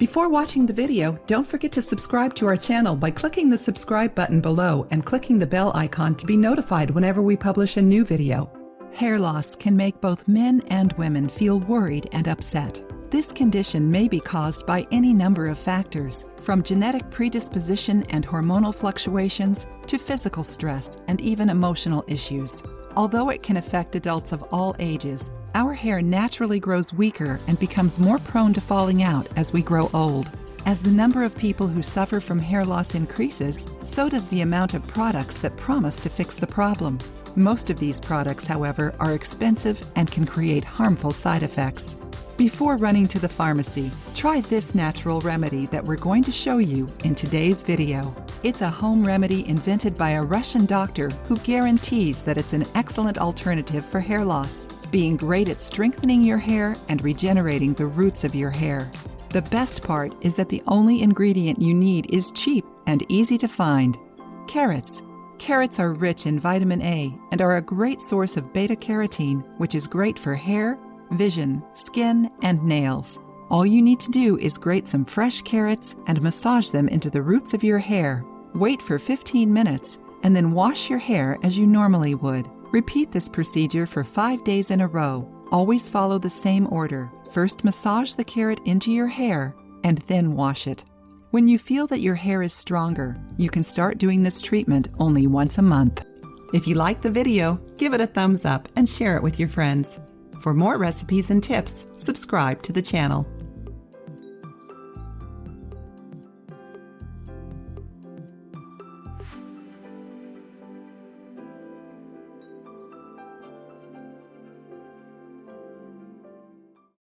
Before watching the video, don't forget to subscribe to our channel by clicking the subscribe button below and clicking the bell icon to be notified whenever we publish a new video. Hair loss can make both men and women feel worried and upset. This condition may be caused by any number of factors, from genetic predisposition and hormonal fluctuations to physical stress and even emotional issues. Although it can affect adults of all ages, our hair naturally grows weaker and becomes more prone to falling out as we grow old. As the number of people who suffer from hair loss increases, so does the amount of products that promise to fix the problem. Most of these products, however, are expensive and can create harmful side effects. Before running to the pharmacy, try this natural remedy that we're going to show you in today's video. It's a home remedy invented by a Russian doctor who guarantees that it's an excellent alternative for hair loss, being great at strengthening your hair and regenerating the roots of your hair. The best part is that the only ingredient you need is cheap and easy to find: carrots. Carrots are rich in vitamin A and are a great source of beta-carotene, which is great for hair, vision, skin, and nails. All you need to do is grate some fresh carrots and massage them into the roots of your hair. Wait for 15 minutes and then wash your hair as you normally would. Repeat this procedure for 5 days in a row. Always follow the same order. First, massage the carrot into your hair and then wash it. When you feel that your hair is stronger, you can start doing this treatment only once a month. If you like the video, give it a thumbs up and share it with your friends. For more recipes and tips, subscribe to the channel.